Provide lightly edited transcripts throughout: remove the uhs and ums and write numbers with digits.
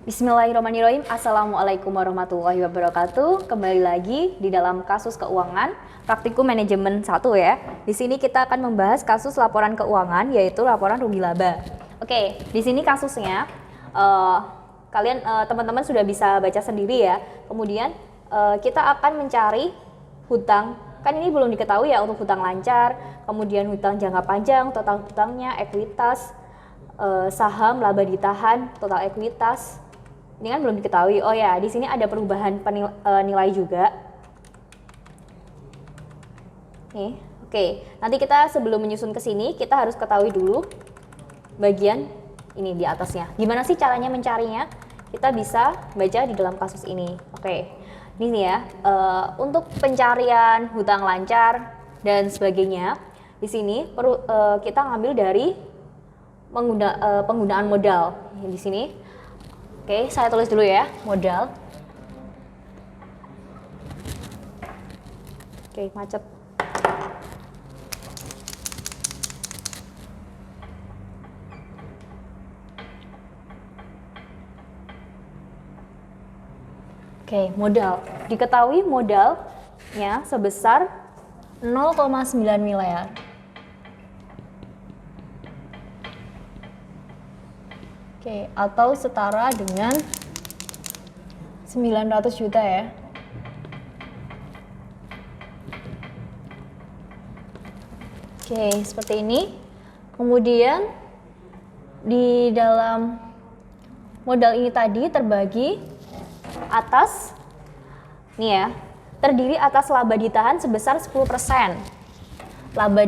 Bismillahirrahmanirrahim. Assalamualaikum warahmatullahi wabarakatuh. Kembali lagi di dalam kasus keuangan praktikum manajemen 1 ya. Di sini kita akan membahas kasus laporan keuangan, yaitu laporan rugi laba. Oke, di sini kasusnya kalian teman-teman sudah bisa baca sendiri ya. Kemudian kita akan mencari hutang. Kan ini belum diketahui ya untuk hutang lancar, kemudian hutang jangka panjang, total hutangnya, ekuitas, saham, laba ditahan, total ekuitas. Ini kan belum diketahui. Oh ya, di sini ada perubahan nilai juga. Nih, oke. Nanti kita sebelum menyusun ke sini, kita harus ketahui dulu bagian ini di atasnya. Gimana sih caranya mencarinya? Kita bisa baca di dalam kasus ini. Oke, ini ya. Untuk pencarian hutang lancar dan sebagainya, di sini kita ngambil dari penggunaan modal. Di sini. Oke, saya tulis dulu ya, modal. Oke, macet. Oke, modal. Diketahui modalnya sebesar 0,9 miliar. Oke, atau setara dengan 900 juta ya. Oke, seperti ini. Kemudian di dalam modal ini tadi terbagi atas, nih ya, terdiri atas laba ditahan sebesar 10%. Laba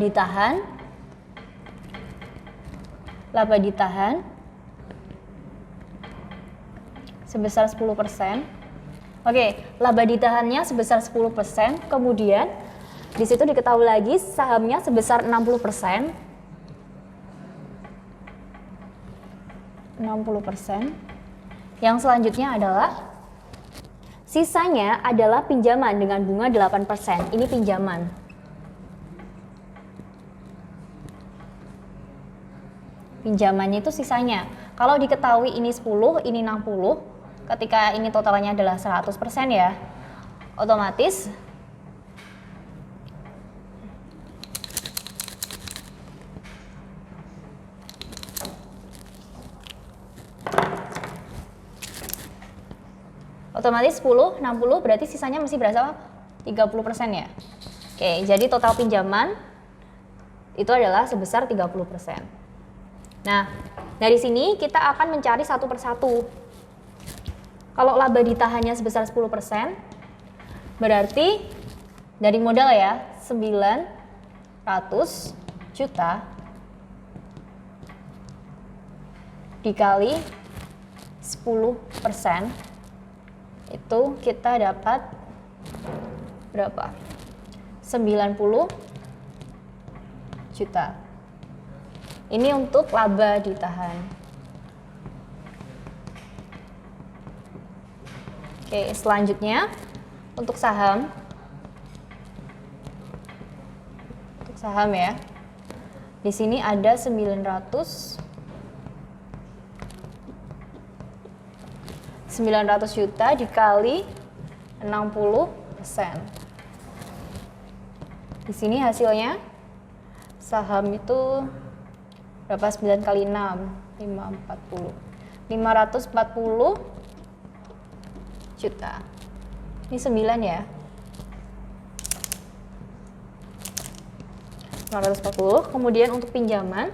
ditahan sebesar 10%. Oke, laba ditahannya sebesar 10%, kemudian di situ diketahui lagi sahamnya sebesar 60%. 60%. Yang selanjutnya adalah sisanya adalah pinjaman dengan bunga 8%. Ini pinjaman. Pinjamannya itu sisanya. Kalau diketahui ini 10, ini 60, ketika ini totalnya adalah 100% ya, otomatis otomatis 10, 60 berarti sisanya masih berasa 30% ya. Oke, jadi total pinjaman itu adalah sebesar 30%. Nah, dari sini kita akan mencari satu persatu. Kalau laba ditahannya sebesar 10%, berarti dari modal ya 900 juta dikali 10%, itu kita dapat berapa? 90 juta. Ini untuk laba ditahan. Oke, selanjutnya untuk saham. Untuk saham ya. Di sini ada 900 juta dikali 60%. Di sini hasilnya saham itu berapa? 9 kali 6, 540. 540 juta. Ini 9 ya. 540. Kemudian untuk pinjaman,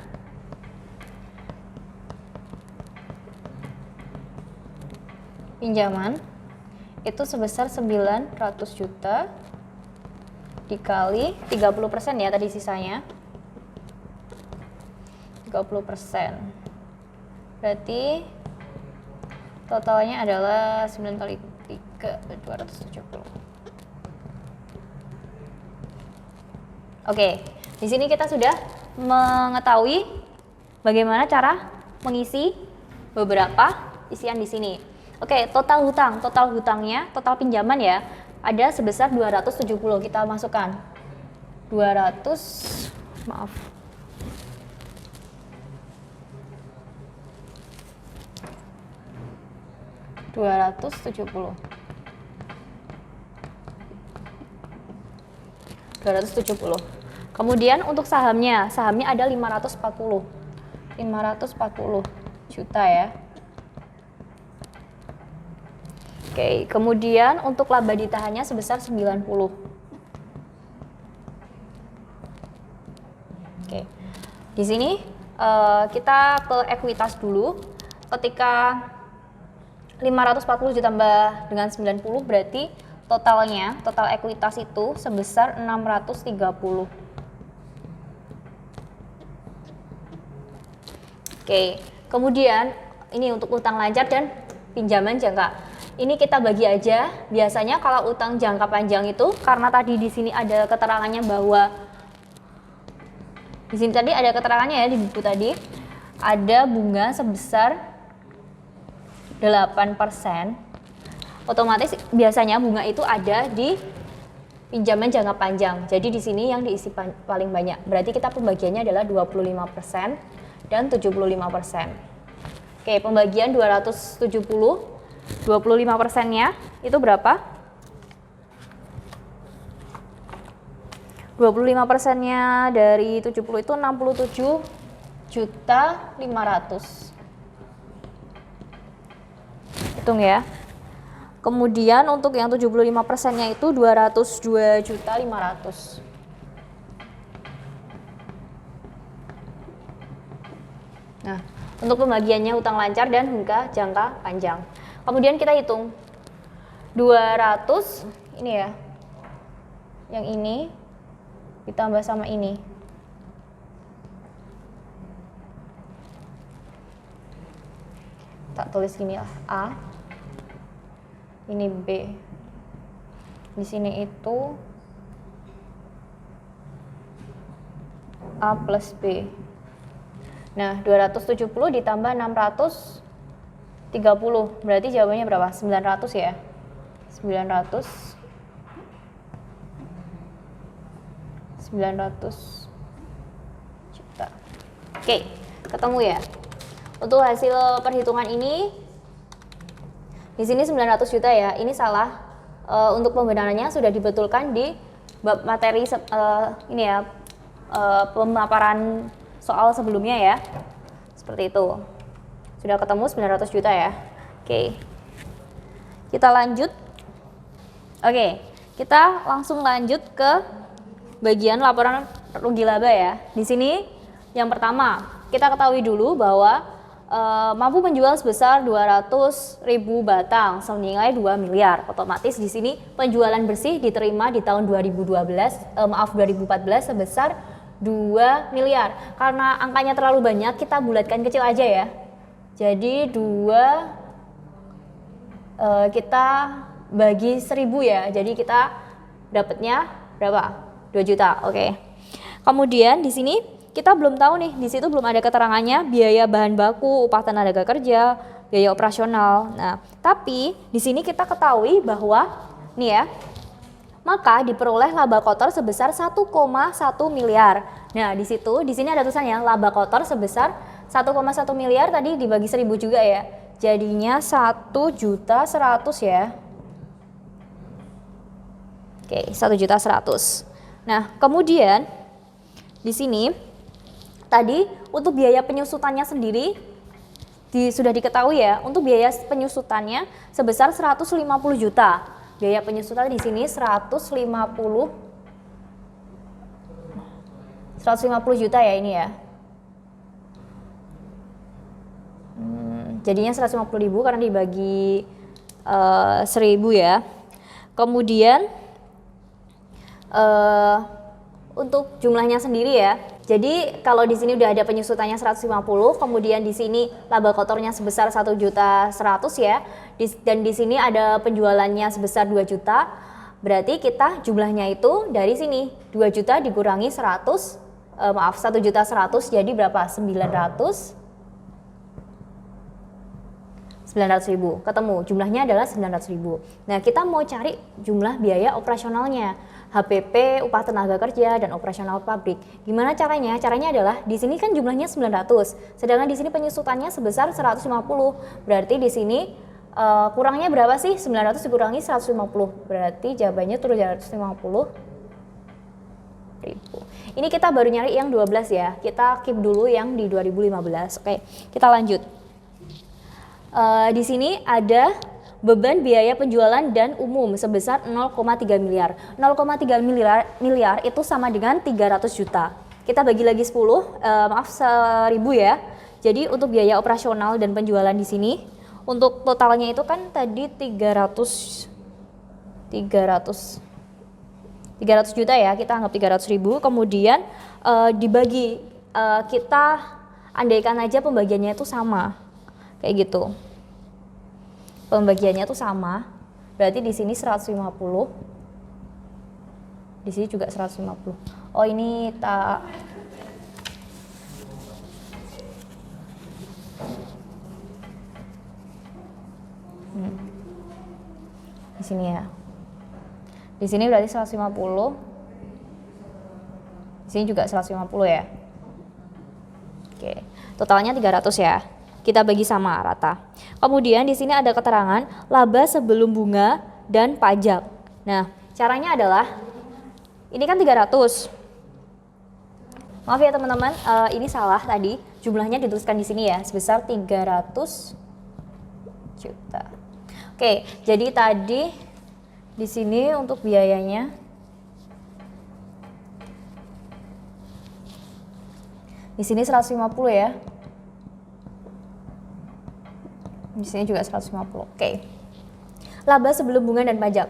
itu sebesar 900 juta dikali 30% ya tadi sisanya. 30%. Berarti totalnya adalah 9 kali 3, 270. Oke, di sini kita sudah mengetahui bagaimana cara mengisi beberapa isian di sini. Oke, total hutangnya, total pinjaman ya, ada sebesar 270. Kita masukkan 200, maaf. 270. 270. Kemudian untuk sahamnya ada 540 juta ya. Oke, kemudian untuk laba ditahannya sebesar 90. Oke. Di sini kita ke ekuitas dulu. Ketika 540 ditambah dengan 90 berarti total ekuitas itu sebesar 630. Oke, kemudian ini untuk utang lancar dan pinjaman jangka. Ini kita bagi aja. Biasanya kalau utang jangka panjang itu karena tadi di sini ada keterangannya bahwa di sini tadi ada keterangannya ya di buku tadi ada bunga sebesar 8%. Otomatis biasanya bunga itu ada di pinjaman jangka panjang. Jadi di sini yang diisi paling banyak. Berarti kita pembagiannya adalah 25% dan 75%. Oke, pembagian 270, 25%-nya itu berapa? 25%-nya dari 70 itu 67.500.000. Hitung ya. Kemudian untuk yang 75%-nya itu 202.500.000. Nah, untuk pembagiannya utang lancar dan hingga jangka panjang. Kemudian kita hitung 200 ini ya. Yang ini ditambah sama ini. Tak tulis gini lah, A. Ini B. Di sini itu A plus B. Nah, 270 ditambah 630. Berarti jawabannya berapa? 900 ya? 900 juta. Oke, ketemu ya. Untuk hasil perhitungan ini di sini 900 juta ya. Ini salah. Untuk pembenarannya sudah dibetulkan di bab materi ini ya. Pemaparan soal sebelumnya ya. Seperti itu. Sudah ketemu 900 juta ya. Oke. Kita lanjut. Oke, kita langsung lanjut ke bagian laporan rugi laba ya. Di sini yang pertama, kita ketahui dulu bahwa mampu menjual sebesar 200.000 batang senilai 2 miliar. Otomatis di sini penjualan bersih diterima di tahun 2014 sebesar 2 miliar. Karena angkanya terlalu banyak, kita bulatkan kecil aja ya. Jadi 2 kita bagi 1.000 ya. Jadi kita dapatnya berapa? 2 juta. Oke. Kemudian di sini kita belum tahu nih, di situ belum ada keterangannya biaya bahan baku, upah tenaga kerja, biaya operasional. Nah, tapi di sini kita ketahui bahwa nih ya, maka diperoleh laba kotor sebesar 1,1 miliar. Nah, di sini ada tulisannya laba kotor sebesar 1,1 miliar tadi dibagi 1.000 juga ya. Jadinya 1.100.000 ya. Oke, 1.100.000. Nah, kemudian di sini tadi untuk biaya penyusutannya sendiri sudah diketahui ya. Untuk biaya penyusutannya sebesar 150 juta. Biaya penyusutan di sini 150 juta ya ini ya. Jadinya 150.000 karena dibagi 1.000 ya. Kemudian untuk jumlahnya sendiri ya. Jadi kalau di sini udah ada penyusutannya 150, kemudian di sini laba kotornya sebesar 1.100.000 ya. Dan di sini ada penjualannya sebesar 2 juta. Berarti kita jumlahnya itu dari sini 2 juta dikurangi 100 1.100.000 jadi berapa? 900.000. Ketemu jumlahnya adalah 900.000. Nah, kita mau cari jumlah biaya operasionalnya. HPP, upah tenaga kerja, dan operasional pabrik. Gimana caranya? Caranya adalah di sini kan jumlahnya 900, sedangkan di sini penyusutannya sebesar 150. Berarti di sini Kurangnya berapa sih? 900 dikurangi 150. Berarti jawabannya 750 ribu. Ini kita baru nyari yang 12 ya. Kita keep dulu yang di 2015. Oke, kita lanjut. Di sini ada beban biaya penjualan dan umum sebesar 0,3 miliar. 0,3 miliar itu sama dengan 300 juta. Kita bagi lagi 10, maaf 1000 ya. Jadi untuk biaya operasional dan penjualan di sini, untuk totalnya itu kan tadi 300 juta ya, kita anggap 300 ribu. Kemudian dibagi, kita andaikan aja pembagiannya itu sama, kayak gitu. Pembagiannya tuh sama, berarti di sini 150, di sini juga 150. Oh ini tak di sini ya. Di sini berarti 150. Di sini juga 150 ya. Oke, totalnya 300 ya. Kita bagi sama rata. Kemudian di sini ada keterangan laba sebelum bunga dan pajak. Nah, caranya adalah ini kan 300. Maaf ya teman-teman, ini salah tadi. Jumlahnya dituliskan di sini ya, sebesar 300 juta. Oke, jadi tadi di sini untuk biayanya di sini 150 ya. Di sini juga 150. Oke. Laba sebelum bunga dan pajak.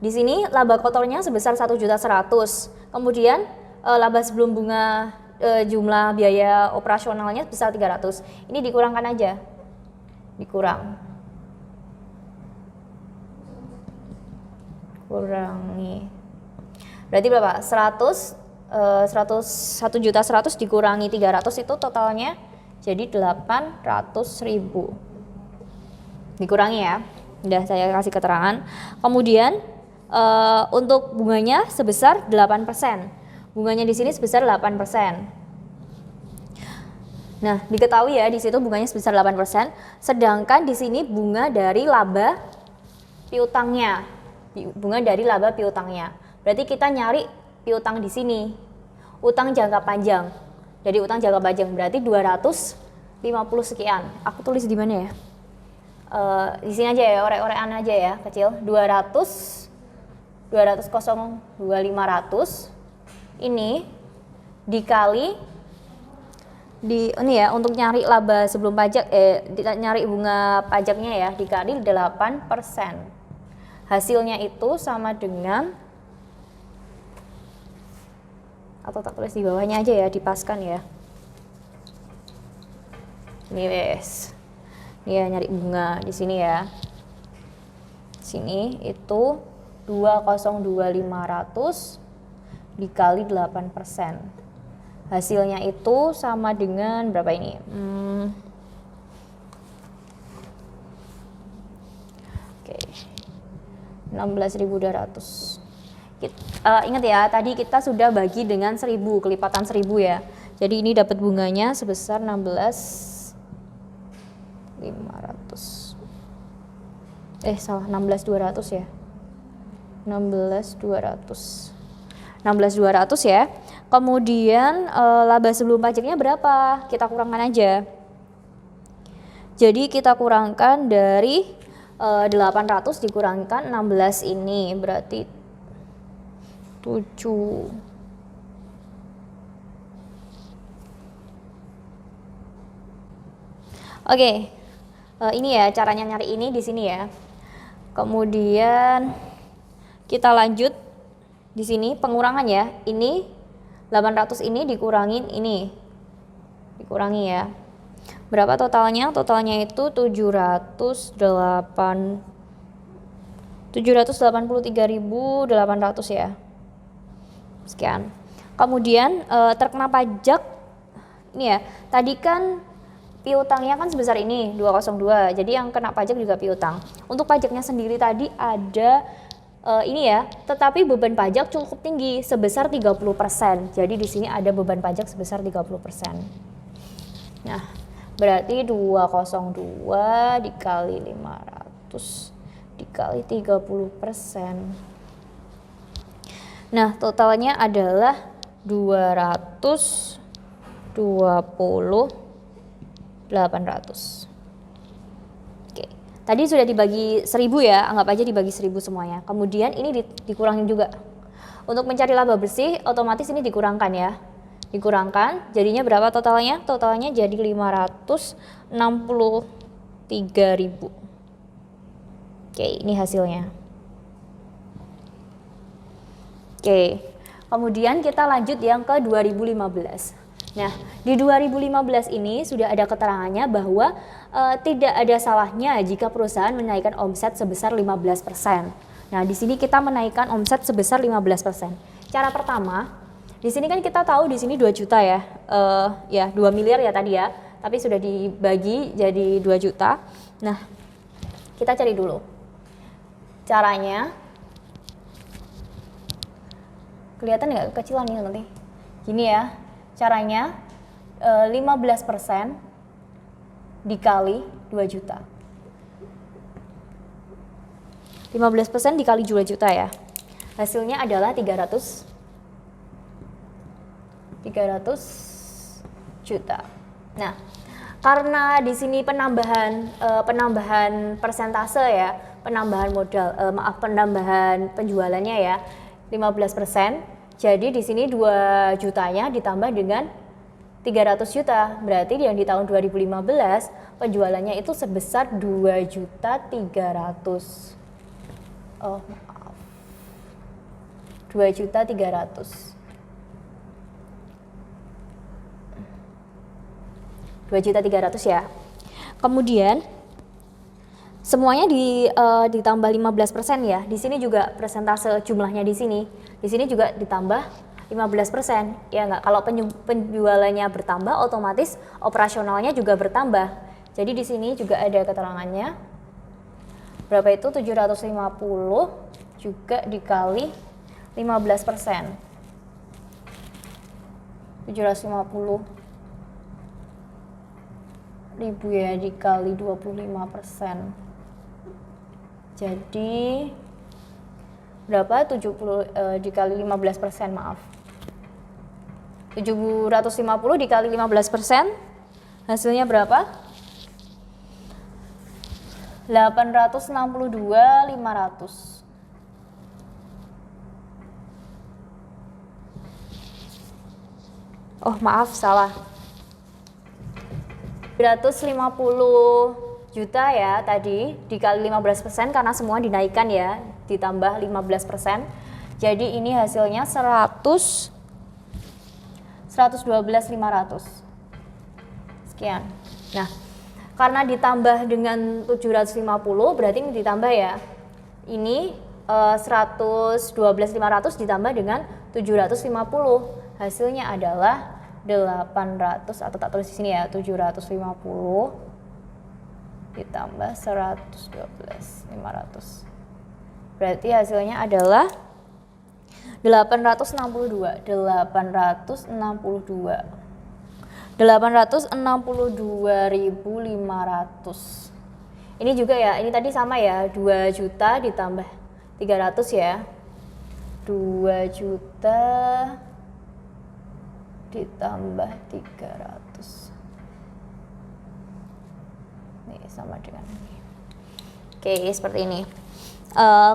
Di sini laba kotornya sebesar 1.100.000. Kemudian laba sebelum bunga jumlah biaya operasionalnya sebesar 300. Ini dikurangkan aja. Kurangi. Berarti berapa? 1.100.000 dikurangi 300 itu totalnya jadi 800.000. Dikurangi ya. Udah saya kasih keterangan. Kemudian untuk bunganya sebesar 8%. Bunganya di sini sebesar 8%. Nah, diketahui ya di situ bunganya sebesar 8%, sedangkan di sini bunga dari laba piutangnya. Bunga dari laba piutangnya. Berarti kita nyari piutang di sini. Utang jangka panjang. Jadi utang jangka panjang berarti 250 sekian. Aku tulis di mana ya? Di sini aja ya, orek-orekan aja ya, kecil. 200 500 ini dikali ini ya, untuk nyari laba sebelum pajak nyari bunga pajaknya ya, dikali 8%. Hasilnya itu sama dengan, atau tak tulis di bawahnya aja ya, dipaskan ya. Ini wes. Ini ya nyari bunga di sini ya. Sini itu 202.500 dikali 8%. Hasilnya itu sama dengan berapa ini? 16.200. Ingat ya, tadi kita sudah bagi dengan 1.000, kelipatan 1.000 ya. Jadi ini dapat bunganya sebesar 16.500. Salah, 16.200 ya. 16.200 ya. Kemudian laba sebelum pajaknya berapa? Kita kurangkan aja. Jadi kita kurangkan dari 800 dikurangkan 16 ini berarti 7. Oke. Ini ya caranya nyari ini di sini ya. Kemudian kita lanjut di sini pengurangan ya. Ini 800 ini dikurangin ini. Dikurangi ya. Berapa totalnya? Totalnya itu 783.800 ya. Sekian. Kemudian terkena pajak ini ya. Tadi kan piutangnya kan sebesar ini 202. Jadi yang kena pajak juga piutang. Untuk pajaknya sendiri tadi ada ini ya, tetapi beban pajak cukup tinggi sebesar 30%. Jadi di sini ada beban pajak sebesar 30%. Nah, berarti 202 dikali 500. dikali 30%. Nah, totalnya adalah 220.800. Oke. Tadi sudah dibagi 1000 ya, anggap aja dibagi 1000 semuanya. Kemudian ini dikurangin juga. Untuk mencari laba bersih, otomatis ini dikurangkan ya. Dikurangkan, jadinya berapa totalnya? Totalnya jadi 563.000. Oke, ini hasilnya. Oke, kemudian kita lanjut yang ke 2015. Nah, di 2015 ini sudah ada keterangannya bahwa tidak ada salahnya jika perusahaan menaikkan omset sebesar 15%. Nah, di sini kita menaikkan omset sebesar 15%. Cara pertama, di sini kan kita tahu di sini 2 juta ya. 2 miliar ya tadi ya, tapi sudah dibagi jadi 2 juta. Nah, kita cari dulu. Caranya, kelihatan nggak kecilan nih nanti? Gini ya, caranya 15% dikali 2 juta. 15% dikali 2 juta ya. Hasilnya adalah 300 juta. Nah, karena di sini penambahan persentase ya, penambahan modal, penambahan penjualannya ya, 15%. Jadi di sini 2 jutanya ditambah dengan 300 juta. Berarti yang di tahun 2015 penjualannya itu sebesar 2.300.000. Oh, maaf. 2.300.000. 2.300.000 ya. Kemudian semuanya ditambah 15% ya. Di sini juga persentase jumlahnya di sini. Di sini juga ditambah 15%. Ya enggak? Kalau penjualannya bertambah, otomatis operasionalnya juga bertambah. Jadi di sini juga ada keterangannya. Berapa itu? 750 juga dikali 15%. 750.000 ya dikali 25%. Jadi berapa? 70 dikali 15%, maaf. 750 dikali 15%, hasilnya berapa? 862.500. Oh, maaf, salah. 350 juta ya tadi dikali 15% karena semua dinaikkan ya, ditambah 15%. Jadi ini hasilnya 112.500. Sekian. Nah, karena ditambah dengan 750 berarti ini ditambah ya. Ini 112.500 ditambah dengan 750. Hasilnya adalah 800, atau tak tulis di sini ya, 750 ditambah 112.500. Berarti hasilnya adalah 862.500. Ini juga ya, ini tadi sama ya, 2 juta ditambah 300 ya. 2 juta ditambah 300. Nih sama dengan ini. Oke, seperti ini.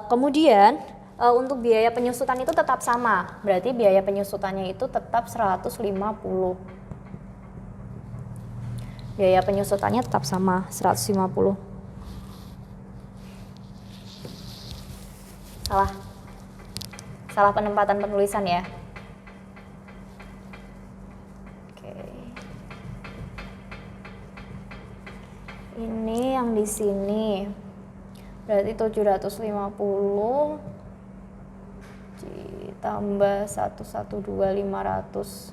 Kemudian untuk biaya penyusutan itu tetap sama. Berarti biaya penyusutannya itu tetap 150. Biaya penyusutannya tetap sama, 150. Salah penempatan penulisan ya. Ini yang di sini berarti 750 ditambah 112.500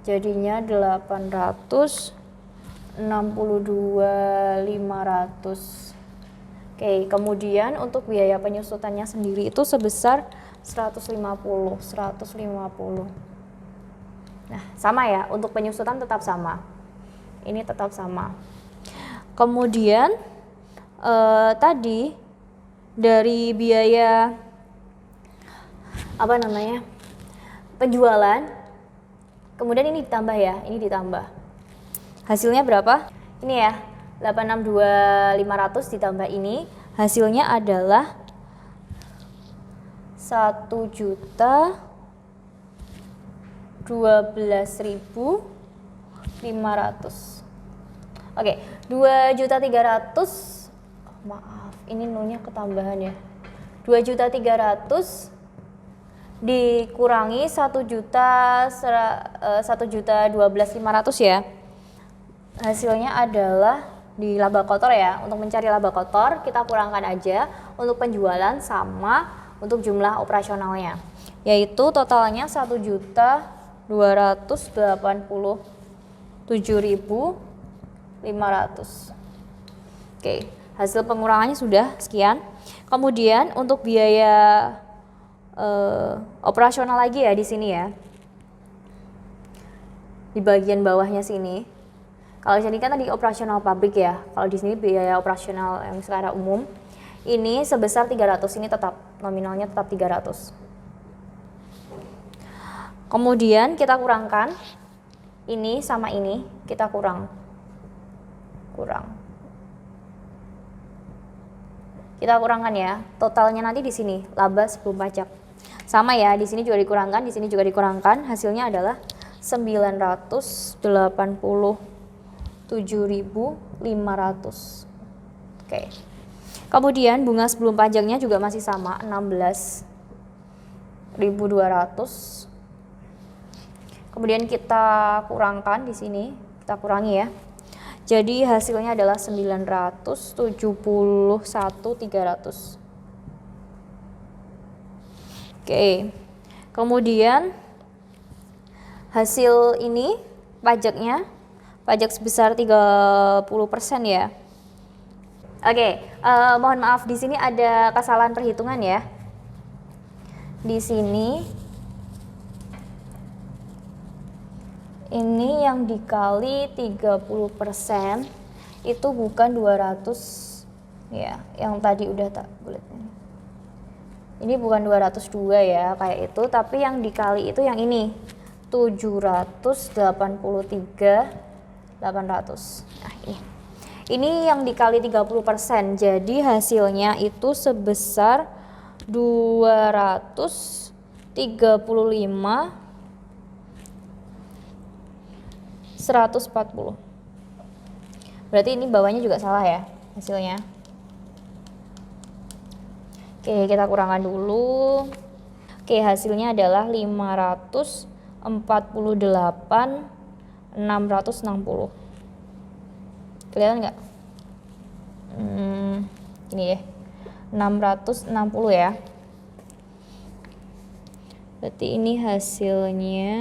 jadinya 862.500. Oke, kemudian untuk biaya penyusutannya sendiri itu sebesar 150. Nah, sama ya, untuk penyusutan tetap sama. Ini tetap sama. Kemudian tadi dari biaya penjualan, kemudian ini ditambah ya, ini ditambah. Hasilnya berapa? Ini ya, 862.500 ditambah ini, hasilnya adalah 1.012.500. Oke, 2.300.000, maaf, ini nolnya ketambahan ya. 2.300.000 dikurangi 1.012.500 ya. Hasilnya adalah di laba kotor ya. Untuk mencari laba kotor kita kurangkan aja untuk penjualan sama untuk jumlah operasionalnya, yaitu totalnya 1.287.500. Oke, hasil pengurangannya sudah sekian. Kemudian untuk biaya operasional lagi ya di sini ya, di bagian bawahnya sini. Kalau sini kan tadi operasional pabrik ya, kalau di sini biaya operasional yang secara umum ini sebesar 300, ini tetap nominalnya tetap 300. Kemudian kita kurangkan ini sama ini, kita kurang. Kita kurangkan ya, totalnya nanti di sini laba sebelum pajak. Sama ya, di sini juga dikurangkan, di sini juga dikurangkan, hasilnya adalah 987.500. Oke. Kemudian bunga sebelum pajaknya juga masih sama, 16.200. Kemudian kita kurangkan di sini, kita kurangi ya. Jadi hasilnya adalah 971.300. Oke, kemudian hasil ini pajaknya, pajak sebesar 30% ya. Oke, mohon maaf di sini ada kesalahan perhitungan ya. Di sini ini yang dikali 30% itu bukan 200 ya, yang tadi udah tak boleh. Ini bukan 202 ya kayak itu, tapi yang dikali itu yang ini 783.800. Nah, ini yang dikali 30%, jadi hasilnya itu sebesar 235.140. Berarti ini bawahnya juga salah ya hasilnya. Oke, kita kurangkan dulu. Oke, hasilnya adalah 548.660. Kelihatan nggak? Ini deh, 660 ya. Berarti ini hasilnya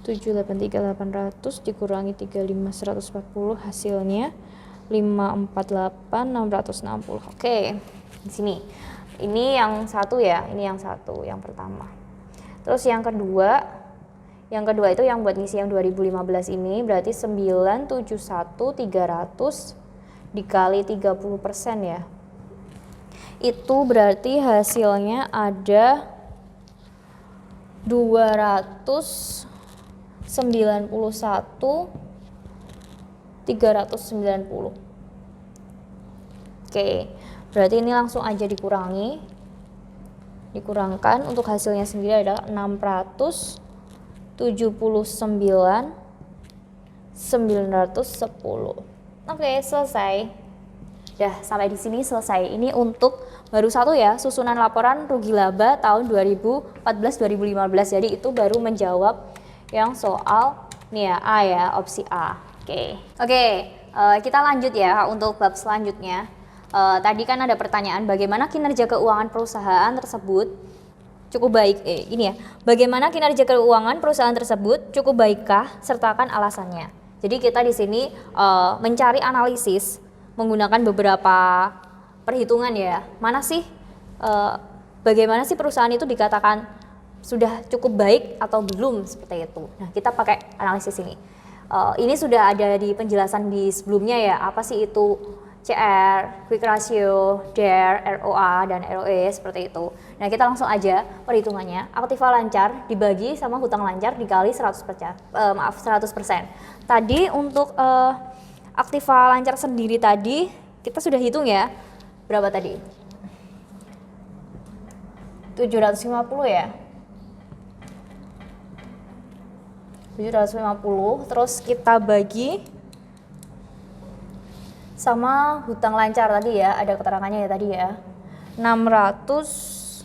(783.800) dikurangi 35.140, hasilnya 548.660. Oke, di sini. Ini yang satu ya, ini yang satu, yang pertama. Terus yang kedua itu yang buat ngisi yang 2015 ini berarti 971.300 dikali 30% ya. Itu berarti hasilnya ada 291.390. Oke, berarti ini langsung aja dikurangkan, untuk hasilnya sendiri adalah 679.910. Oke, selesai. Dah, sampai di sini selesai. Ini untuk baru satu ya, susunan laporan rugi laba tahun 2014-2015. Jadi itu baru menjawab yang soal nih ya, A ya, opsi A. Oke, kita lanjut ya untuk bab selanjutnya. Tadi kan ada pertanyaan bagaimana kinerja keuangan perusahaan tersebut cukup baik. Ini ya, bagaimana kinerja keuangan perusahaan tersebut cukup baikkah? Sertakan alasannya. Jadi kita di sini mencari analisis menggunakan beberapa perhitungan ya. Mana sih, bagaimana sih perusahaan itu dikatakan sudah cukup baik atau belum, seperti itu. Nah, kita pakai analisis ini. Ini sudah ada di penjelasan di sebelumnya ya, apa sih itu CR, quick ratio, DER, ROA, dan ROE seperti itu. Nah, kita langsung aja perhitungannya. Aktiva lancar dibagi sama hutang lancar dikali 100%. Tadi untuk aktiva lancar sendiri tadi kita sudah hitung ya. Berapa tadi? 750 ya. 750, terus kita bagi sama hutang lancar tadi ya, ada keterangannya ya tadi ya. 600,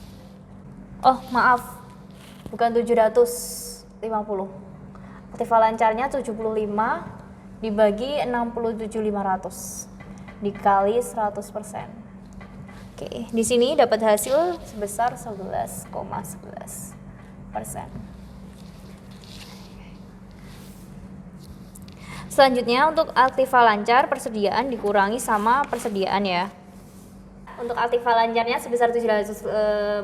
oh maaf, bukan 750. Aktiva lancarnya 75 dibagi 67.500 dikali 100%. Oke, di sini dapat hasil sebesar 11,11%. Selanjutnya untuk aktiva lancar persediaan dikurangi sama persediaan ya. Untuk aktiva lancarnya sebesar 750.000,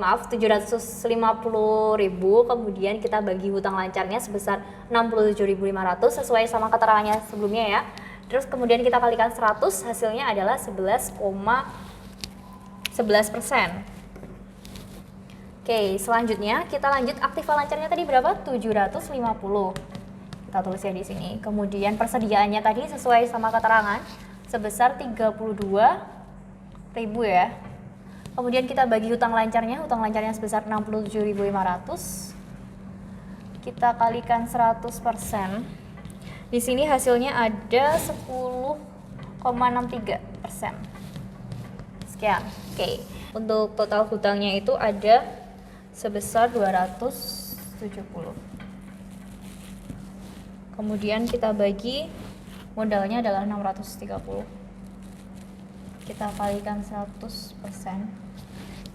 kemudian kita bagi hutang lancarnya sebesar 67.500 sesuai sama keterangannya sebelumnya ya. Terus kemudian kita kalikan 100, hasilnya adalah 11,11%. Oke, selanjutnya kita lanjut aktiva lancarnya tadi berapa? 750. Kita tulis ya di sini. Kemudian persediaannya tadi sesuai sama keterangan sebesar 32.000 ya. Kemudian kita bagi hutang lancarnya sebesar 67.500. Kita kalikan 100%. Di sini hasilnya ada 10,63%. Sekian. Oke. Untuk total hutangnya itu ada sebesar 270. Kemudian kita bagi modalnya adalah 630. Kita kalikan 100%.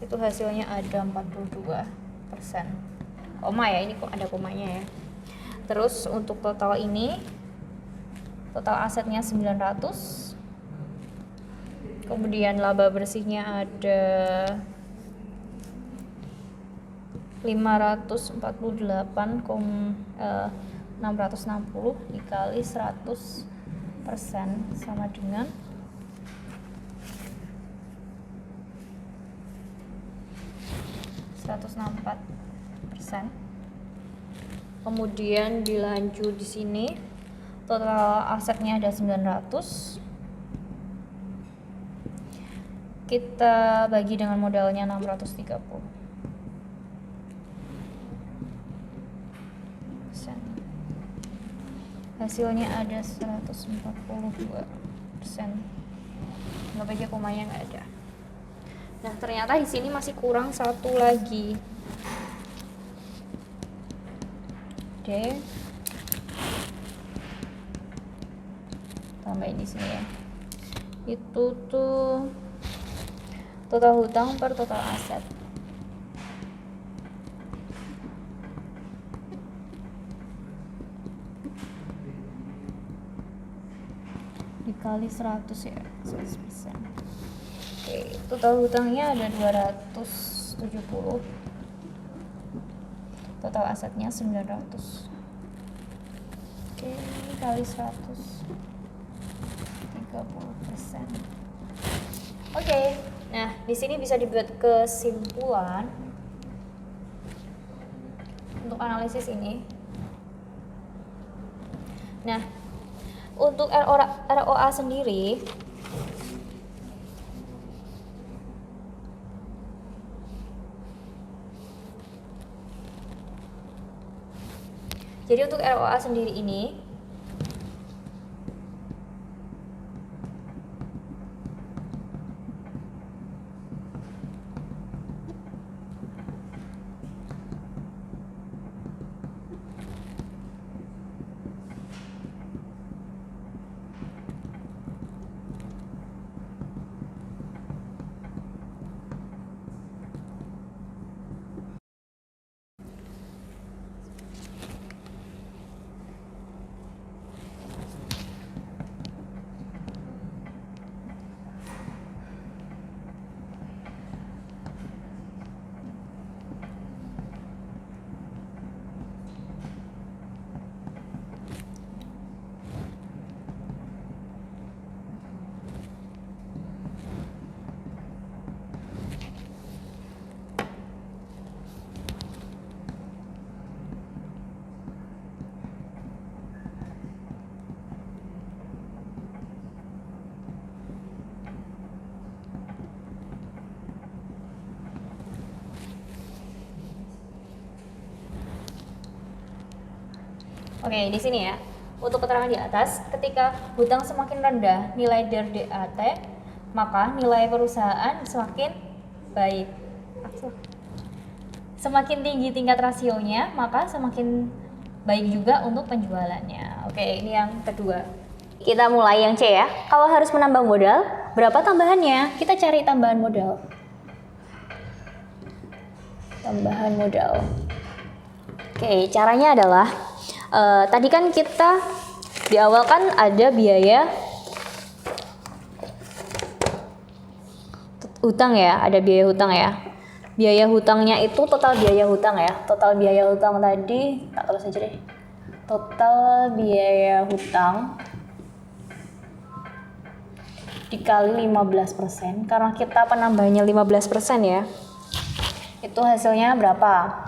Itu hasilnya ada 42%. Koma ya, ini kok ada komanya ya. Terus untuk total ini, total asetnya 900. Kemudian laba bersihnya ada 660 dikali 100% sama dengan 164%. Kemudian dilanjut di sini total asetnya ada 900. Kita bagi dengan modalnya 630. Hasilnya ada 142%. Nggak aja komanya nggak ada. Nah, ternyata di sini masih kurang satu lagi. Oke. Tambahin di sini ya. Itu tuh total hutang per total aset. Dikali 100 ya, 100%. Oke, total hutangnya ada 270. Total asetnya 900. Oke, kali 130%. Oke, nah di sini bisa dibuat kesimpulan untuk analisis ini. Nah, untuk ROA sendiri jadi untuk ROA sendiri ini Oke, di sini ya. Untuk keterangan di atas, ketika hutang semakin rendah nilai dari DAT, maka nilai perusahaan semakin baik. Semakin tinggi tingkat rasionya, maka semakin baik juga untuk penjualannya. Oke, ini yang kedua. Kita mulai yang C ya. Kalau harus menambah modal, berapa tambahannya? Kita cari tambahan modal. Tambahan modal. Oke, caranya adalah tadi kan kita di awal kan ada biaya hutang ya, ada biaya hutang ya. Biaya hutangnya itu total biaya hutang ya. Total biaya hutang tadi, tak tulis aja deh. Total biaya hutang dikali 15%, karena kita penambahnya 15% ya. Itu hasilnya berapa?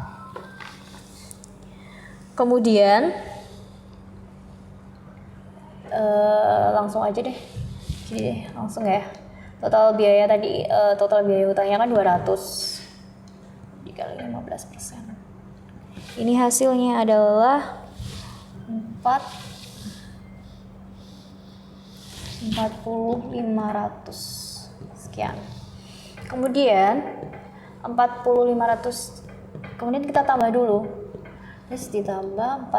Kemudian langsung aja deh. Jadi langsung ya. Total biaya tadi, total biaya hutangnya kan 200 dikali 15%. Ini hasilnya adalah 4.500 sekian. Kemudian 4.500, kemudian kita tambah dulu. Terus ditambah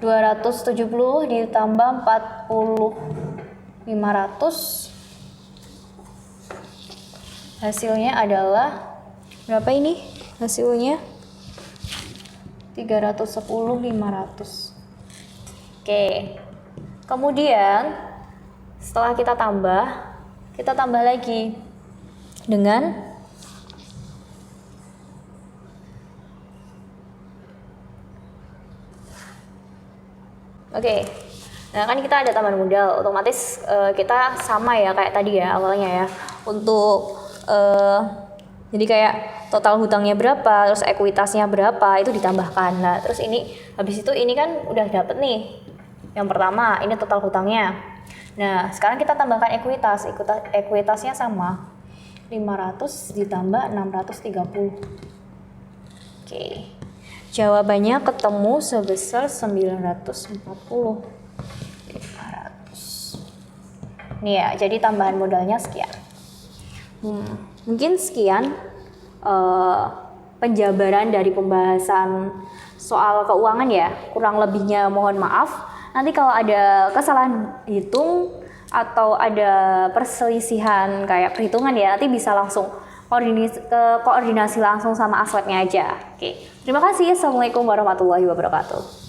270 ditambah 4.500, hasilnya adalah berapa ini? Hasilnya 310.500. Oke. Kemudian setelah kita tambah lagi dengan nah kan kita ada tambahan modal, otomatis kita sama ya kayak tadi ya awalnya ya. Untuk jadi kayak total hutangnya berapa, terus ekuitasnya berapa, itu ditambahkan. Nah terus ini, habis itu ini kan udah dapet nih. Yang pertama, ini total hutangnya. Nah sekarang kita tambahkan ekuitasnya sama. 500 ditambah 630. Oke. Jawabannya ketemu sebesar 940. 500. Nih ya, jadi tambahan modalnya sekian. Mungkin sekian penjabaran dari pembahasan soal keuangan ya. Kurang lebihnya mohon maaf. Nanti kalau ada kesalahan hitung atau ada perselisihan kayak perhitungan ya, nanti bisa langsung koordinasi langsung sama aslabnya aja. Oke. Terima kasih. Assalamualaikum warahmatullahi wabarakatuh.